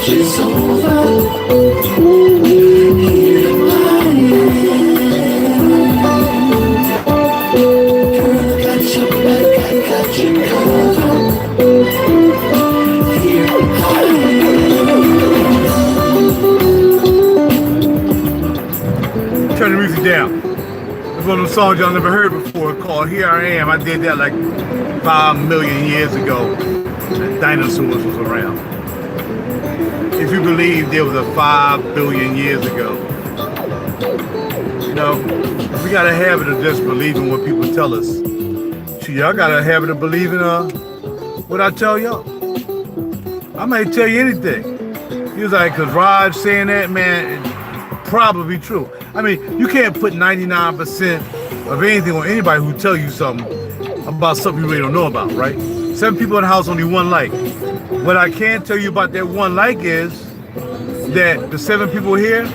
It's over. Here I am. Girl, I got your back, I got your cover. Here I am. Turn the music down. It's one of those songs y'all never heard before called Here I Am. I did that like 5 million years ago. The dinosaurs was around. If you believe there was a 5 billion years ago. You know, we got a habit of just believing what people tell us. Y'all got a habit of believing what I tell y'all. I might tell you anything. He was like, cause Raj saying that, man, it's probably true. I mean, you can't put 99% of anything on anybody who tell you something about something you really don't know about, right? 7 people in the house, only 1 like. What I can tell you about that 1 like is that the 7 people here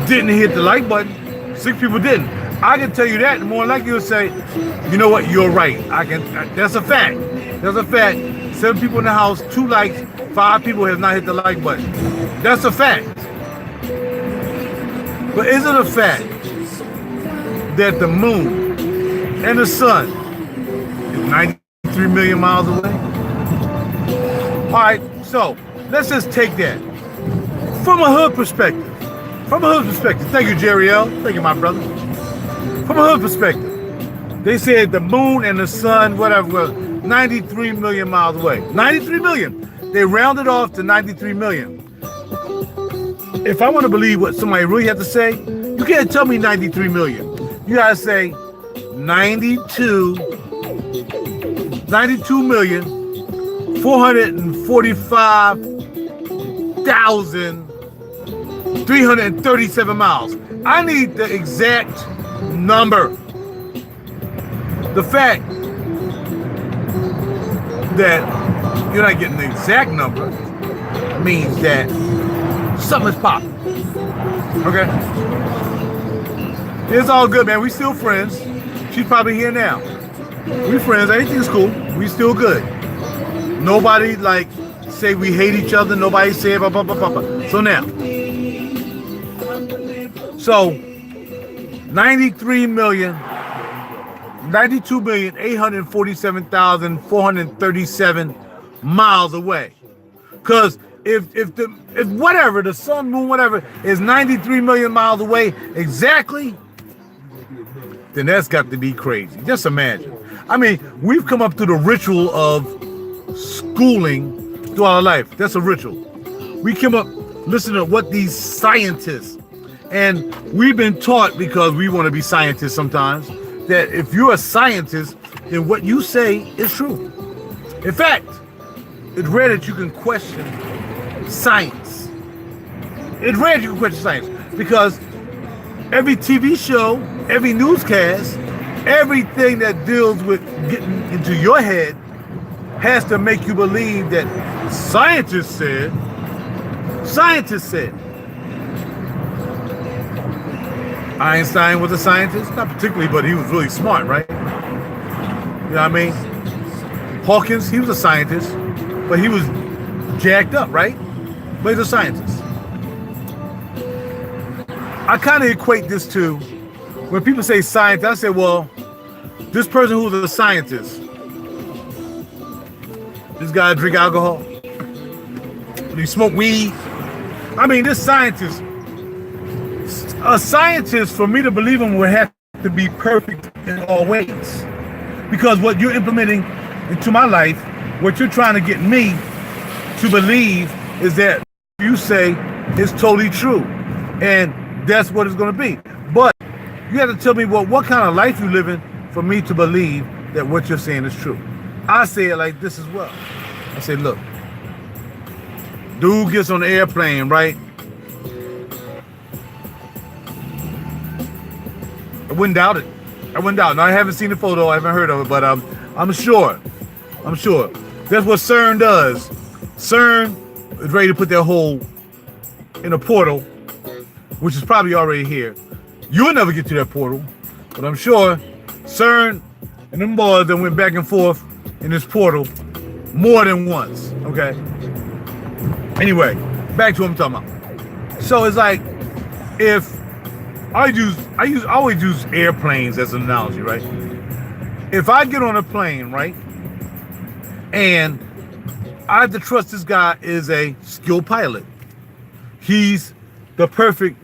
didn't hit the like button. 6 people didn't. I can tell you that, and more likely you'll say, you know what, you're right. That's a fact. That's a fact. 7 people in the house, 2 likes, 5 people have not hit the like button. That's a fact. But is it a fact that the moon and the sun is 93 million miles away? All right, so let's just take that from a hood perspective. From a hood perspective. Thank you, Jerry L. Thank you, my brother. From a hood perspective, they said the moon and the sun, whatever, was 93 million miles away. 93 million. They rounded off to 93 million. If I want to believe what somebody really had to say, you can't tell me 93 million. You gotta say 92 million 445,337 miles. I need the exact number. The fact that you're not getting the exact number means that something is popping. Okay? It's all good, man. We still friends. She's probably here now. We friends. Everything's cool. We still good. Nobody like say we hate each other. Nobody say blah, blah, blah, blah, blah. So now. So 92,847,437 miles away. Because if whatever, the sun, moon, whatever, is 93 million miles away exactly, then that's got to be crazy. Just imagine. I mean, we've come up through the ritual of schooling throughout our life. That's a ritual. We came up listening to what these scientists, and we've been taught, because we want to be scientists sometimes, that if you're a scientist, then what you say is true. In fact, it's rare that you can question science. It's rare that you can question science, because every TV show, every newscast, everything that deals with getting into your head has to make you believe that scientists said. Einstein was a scientist, not particularly, but he was really smart, right? You know what I mean? Hawkins, he was a scientist, but he was jacked up, right? But he's a scientist. I kind of equate this to, when people say science, I say, well, this person who's a scientist, this guy drink alcohol, he smoke weed. I mean, this scientist, a scientist, for me to believe him, would have to be perfect in all ways. Because what you're implementing into my life, what you're trying to get me to believe, is that you say is totally true. And that's what it's going to be. But you have to tell me, well, what kind of life you living for me to believe that what you're saying is true. I say it like this as well. I say, look, dude gets on the airplane, right? I wouldn't doubt it. Now, I haven't seen the photo, I haven't heard of it, but I'm sure. That's what CERN does. CERN is ready to put their hole in a portal, which is probably already here. You'll never get to that portal, but I'm sure CERN and them boys that went back and forth in this portal more than once, okay? Anyway, back to what I'm talking about. So it's like, if I always use airplanes as an analogy, right? If I get on a plane, right, and I have to trust this guy is a skilled pilot. He's the perfect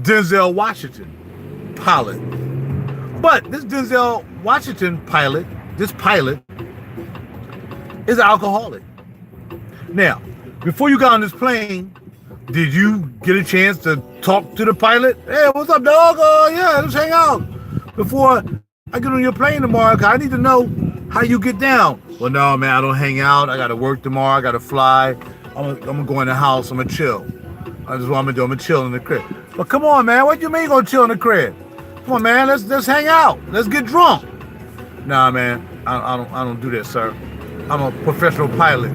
Denzel Washington pilot. But this Denzel Washington pilot, this pilot, is an alcoholic. Now, before you got on this plane, did you get a chance to talk to the pilot? Hey, what's up, dog? Yeah, let's hang out before I get on your plane tomorrow. 'Cause I need to know how you get down. Well, no, man, I don't hang out. I got to work tomorrow. I got to fly. I'm gonna go in the house. I'm gonna chill. That's what I'm gonna do. I'm gonna chill in the crib. But come on, man. What do you mean you gonna chill in the crib? Come on, man. Let's hang out. Let's get drunk. Nah, man. I don't do that, sir. I'm a professional pilot.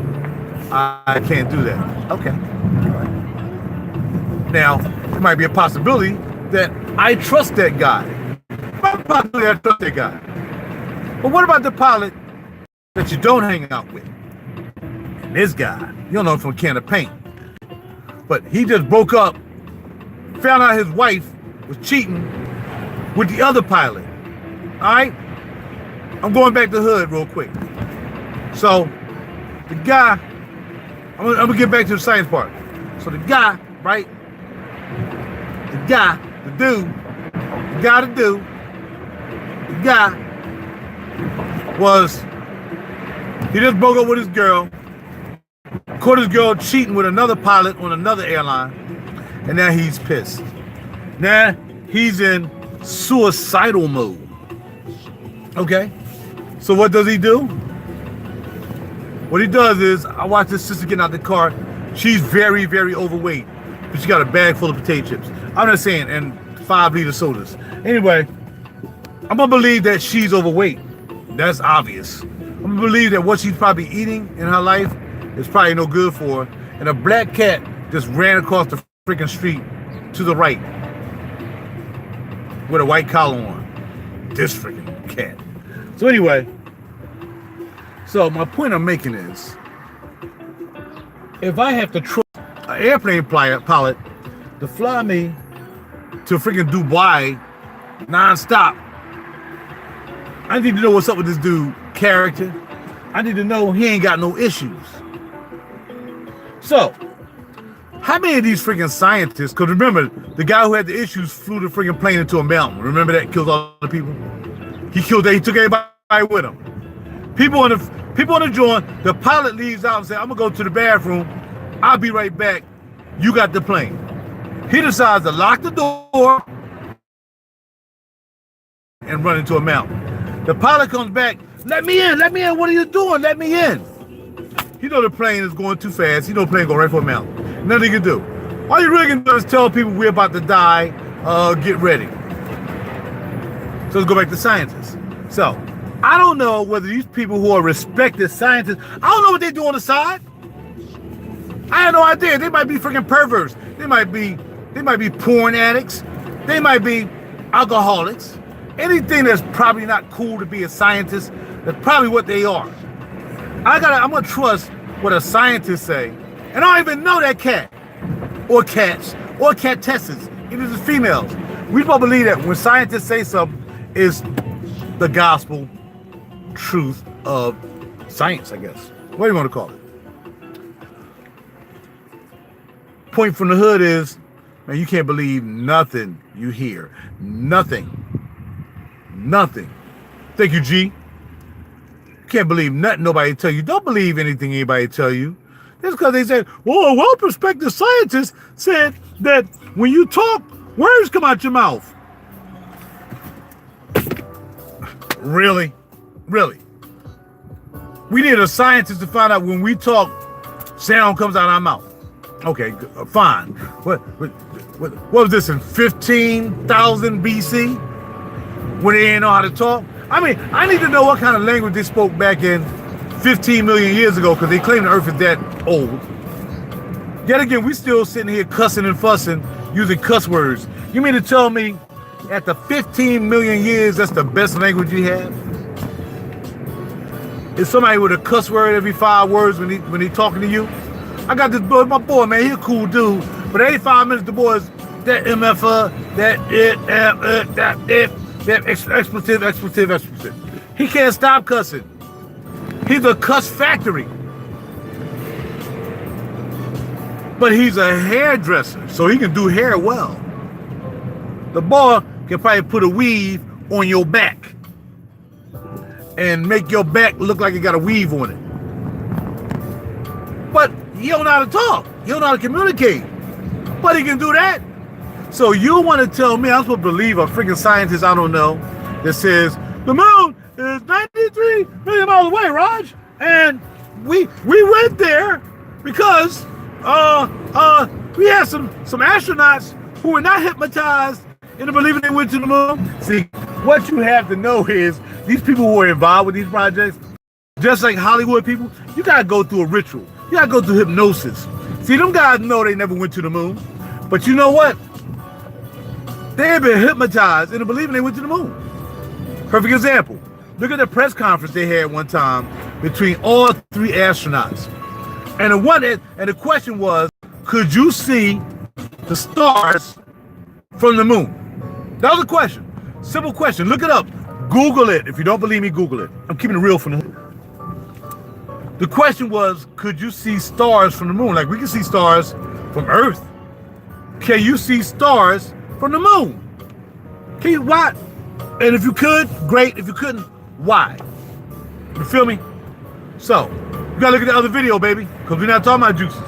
I can't do that. Okay. Now, there might be a possibility that I trust that guy. But what about the pilot that you don't hang out with? And this guy, you don't know him from a can of paint. But he just broke up, found out his wife was cheating with the other pilot. All right? I'm going back to Hood real quick. So, the guy, I'm gonna get back to the science part. So the guy, right? The guy was, he just broke up with his girl, caught his girl cheating with another pilot on another airline, and now he's pissed. Now he's in suicidal mode. Okay? So what does he do? What he does is, I watch this sister getting out the car. She's very, very overweight, but she got a bag full of potato chips. I'm not saying, and 5-liter sodas. Anyway, I'm gonna believe that she's overweight. That's obvious. I'm gonna believe that what she's probably eating in her life is probably no good for her. And a black cat just ran across the freaking street to the right with a white collar on. This freaking cat. So anyway, so my point I'm making is, if I have to trust an airplane pilot to fly me to freaking Dubai non-stop, I need to know what's up with this dude character. I need to know he ain't got no issues. So, how many of these freaking scientists, because remember, the guy who had the issues flew the freaking plane into a mountain. Remember that? Killed all the people? He took everybody with him. People on the joint, the pilot leaves out and says, I'm gonna go to the bathroom. I'll be right back. You got the plane. He decides to lock the door and run into a mountain. The pilot comes back, let me in, what are you doing? Let me in. He know the plane is going too fast. He know the plane go right for a mountain. Nothing he can do. All you really can do is tell people we're about to die, get ready. So let's go back to scientists. So, I don't know whether these people who are respected scientists, I don't know what they do on the side. I have no idea. They might be freaking perverts. They might be porn addicts. They might be alcoholics. Anything that's probably not cool to be a scientist, that's probably what they are. I'm gonna trust what a scientist say. And I don't even know that cat. Or cats. Or catesses. Either the females. We supposed to believe that when scientists say something, is the gospel truth of science, I guess. What do you want to call it? Point from the hood is, man, you can't believe nothing you hear. Nothing. Thank you, G. You can't believe nothing nobody tell you. Don't believe anything anybody tell you. That's because they said, well, a well-respected scientist said that when you talk, words come out your mouth. Really? We need a scientist to find out when we talk, sound comes out of our mouth. Okay, fine. What was this in 15,000 BC? When they didn't know how to talk? I mean, I need to know what kind of language they spoke back in 15 million years ago, because they claim the earth is that old. Yet again, we still sitting here cussing and fussing, using cuss words. You mean to tell me after 15 million years, that's the best language you have? Is somebody with a cuss word every 5 words when he talking to you? I got this boy, my boy, man, he a cool dude. But every 5 minutes, the boy is that MFR, that expletive. He can't stop cussing. He's a cuss factory. But he's a hairdresser, so he can do hair well. The boy can probably put a weave on your back and make your back look like it got a weave on it. But he don't know how to talk. He don't know how to communicate. But he can do that. So you want to tell me I'm supposed to believe a freaking scientist I don't know that says the moon is 93 million miles away, Raj? And we went there because we had some astronauts who were not hypnotized into believing they went to the moon. See, what you have to know is these people who are involved with these projects, just like Hollywood people, you gotta go through a ritual. You gotta go through hypnosis. See, them guys know they never went to the moon, but you know what? They have been hypnotized into believing they went to the moon. Perfect example. Look at the press conference they had one time between all 3 astronauts. And the question was, could you see the stars from the moon? That was a question. Simple question. Look it up. Google it. If you don't believe me, Google it. I'm keeping it real from the hood. The question was, could you see stars from the moon? Like we can see stars from Earth. Can you see stars from the moon? Can you, why? And if you could, great. If you couldn't, why? You feel me? So, you gotta look at the other video, baby, because we're not talking about juices.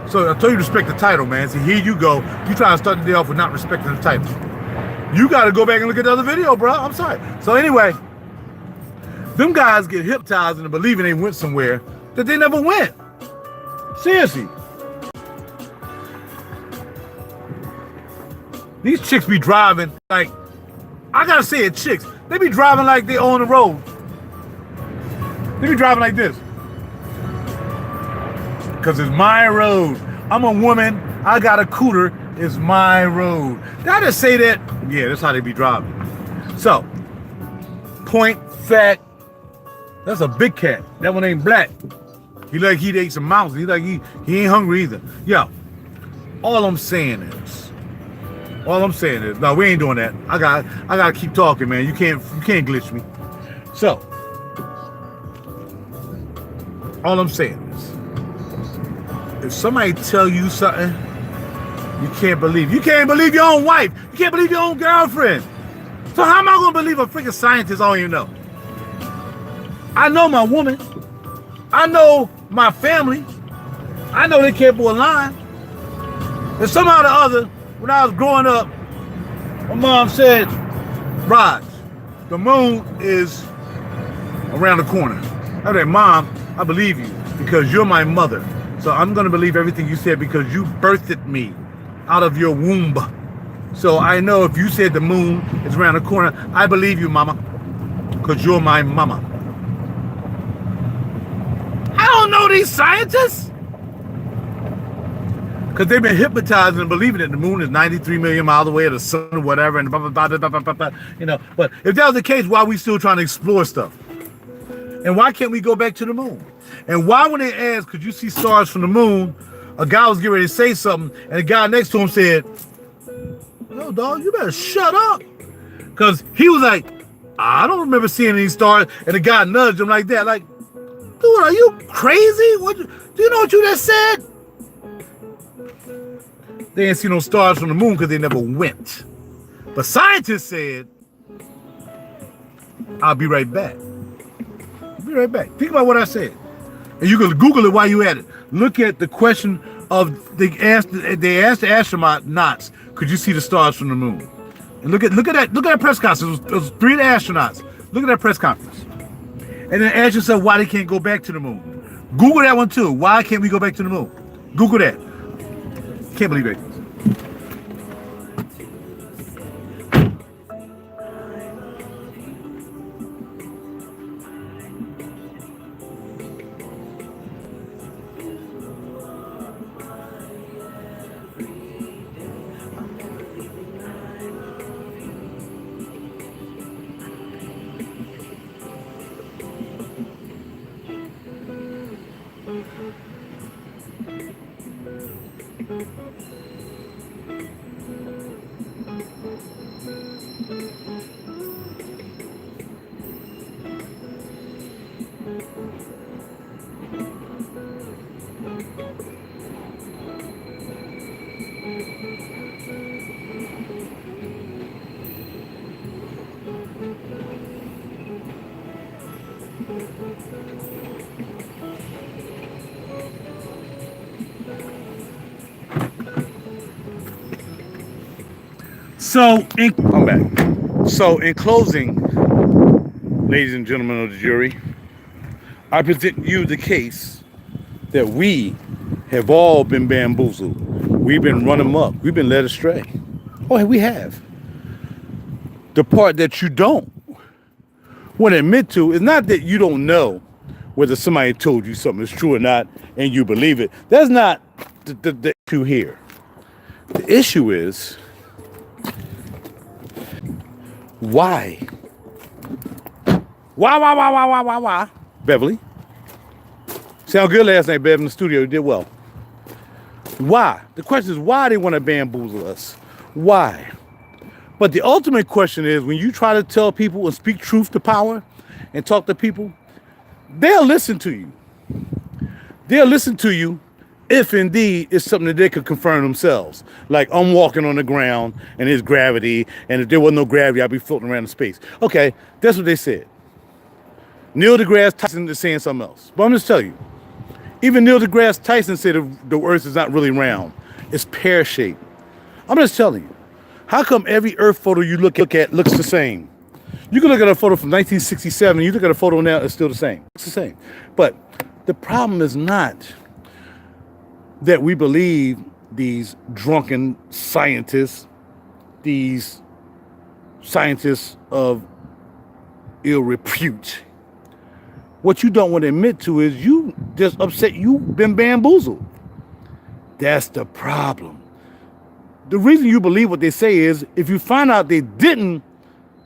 So I told you to respect the title, man. See, here you go. You trying to start the day off with not respecting the title. You gotta go back and look at the other video, bro. I'm sorry. So anyway, them guys get hypnotized into believing they went somewhere that they never went. Seriously. These chicks be driving like, I gotta say it, chicks. They be driving like they own the road. They be driving like this. Because it's my road. I'm a woman. I got a cooter. It's my road. Did I just say that? Yeah, that's how they be driving. So, point fact. That's a big cat. That one ain't black. He like he ate some mouse. He like he ain't hungry either. Yo, all I'm saying is, no, we ain't doing that. I gotta keep talking, man. You can't glitch me. So, all I'm saying is, if somebody tell you something, you can't believe your own wife. You can't believe your own girlfriend. So how am I gonna believe a freaking scientist I don't even know? I know my woman. I know my family. I know they can't pull a line. And somehow or the other, when I was growing up, my mom said, Raj, the moon is around the corner. I said, Mom, I believe you because you're my mother. So I'm going to believe everything you said because you birthed me out of your womb. So I know if you said the moon is around the corner, I believe you, mama, because you're my mama. I don't know these scientists. Because they've been hypnotized and believing that the moon is 93 million miles away, or the sun, or whatever, and blah, blah, blah, blah, blah, blah, blah, you know. But if that was the case, why are we still trying to explore stuff? And why can't we go back to the moon? And why, when they asked, could you see stars from the moon, a guy was getting ready to say something, and the guy next to him said, no, dog, you better shut up. Because he was like, I don't remember seeing any stars. And the guy nudged him like that, like, dude, are you crazy? Do you know what you just said? They ain't seen no stars from the moon because they never went. But scientists said, I'll be right back. I'll be right back. Think about what I said. And you can Google it while you at it. Look at the question of, they asked the astronauts, could you see the stars from the moon? And look at that press conference. It was 3 astronauts. Look at that press conference. And then ask yourself why they can't go back to the moon. Google that one too. Why can't we go back to the moon? Google that. Can't believe it. I'm back. So in closing, ladies and gentlemen of the jury, I present you the case that we have all been bamboozled. We've been run amok. We've been led astray. Oh, we have. The part that you don't want to admit to is not that you don't know whether somebody told you something is true or not and you believe it. That's not the issue here. The issue is why? Why? Beverly. Sound good last night, Bev, in the studio. You did well. Why? The question is why they want to bamboozle us. Why? But the ultimate question is when you try to tell people and speak truth to power and talk to people, they'll listen to you. They'll listen to you if indeed it's something that they could confirm themselves. Like I'm walking on the ground and there's gravity, and if there was no gravity, I'd be floating around in space. Okay, that's what they said. Neil deGrasse Tyson is saying something else. But I'm just telling you, even Neil deGrasse Tyson said the Earth is not really round. It's pear-shaped. I'm just telling you, how come every Earth photo you look at looks the same? You can look at a photo from 1967, and you look at a photo now, it's still the same. It's the same. But the problem is not that we believe these drunken scientists, these scientists of ill repute. What you don't want to admit to is you just upset you've been bamboozled. That's the problem. The reason you believe what they say is if you find out they didn't,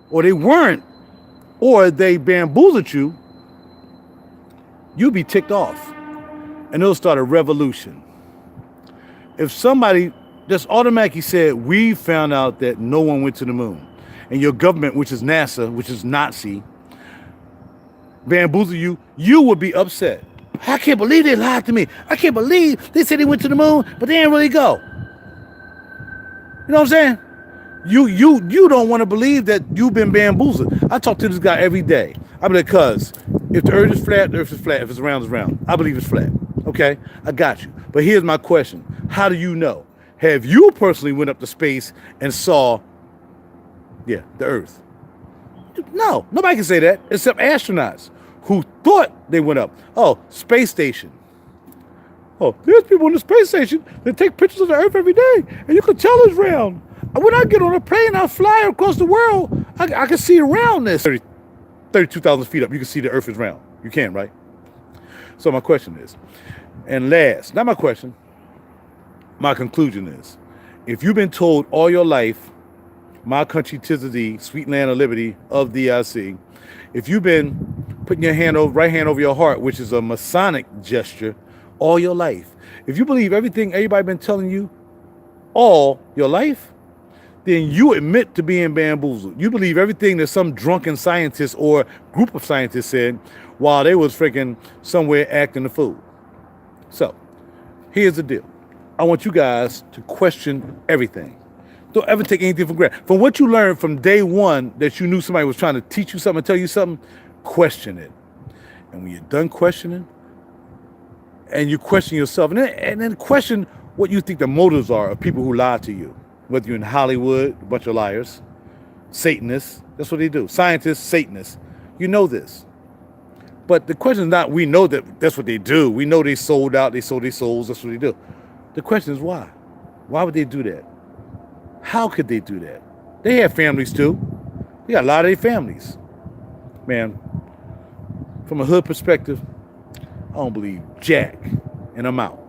or they weren't, or they bamboozled you, you'll be ticked off. And it'll start a revolution. If somebody just automatically said, we found out that no one went to the moon, and your government, which is NASA, which is Nazi, bamboozle you, you would be upset. I can't believe they lied to me. I can't believe they said they went to the moon, but they didn't really go. You know what I'm saying? You don't want to believe that you've been bamboozled. I talk to this guy every day. I be like, cuz, if the earth is flat, the earth is flat. If it's round, it's round. I believe it's flat. Okay? I got you. But here's my question. How do you know? Have you personally went up to space and saw, the earth? No, nobody can say that except astronauts who thought they went up. Oh, space station. Oh, there's people in the space station that take pictures of the earth every day, and you can tell it's round. When I get on a plane, I fly across the world, I can see around this. 32,000 feet up, you can see the earth is round. You can, right? So my question is, and last, not my question, my conclusion is, if you've been told all your life, my country 'tis of thee, sweet land of liberty, of thee I see, if you've been putting your right hand over your heart, which is a Masonic gesture, all your life, if you believe everything everybody been telling you all your life, then you admit to being bamboozled. You believe everything that some drunken scientist or group of scientists said while they was freaking somewhere acting a fool. So, here's the deal. I want you guys to question everything. Don't ever take anything for granted. From what you learned from day one that you knew somebody was trying to teach you something, tell you something, question it. And when you're done questioning, and you question yourself, and then question what you think the motives are of people who lie to you. Whether you're in Hollywood, a bunch of liars, Satanists, that's what they do. Scientists, Satanists, you know this. But the question is not, we know that that's what they do. We know they sold out, they sold their souls, that's what they do. The question is why? Why would they do that? How could they do that? They have families too. They got a lot of their families. Man, from a hood perspective, I don't believe jack, and I'm out.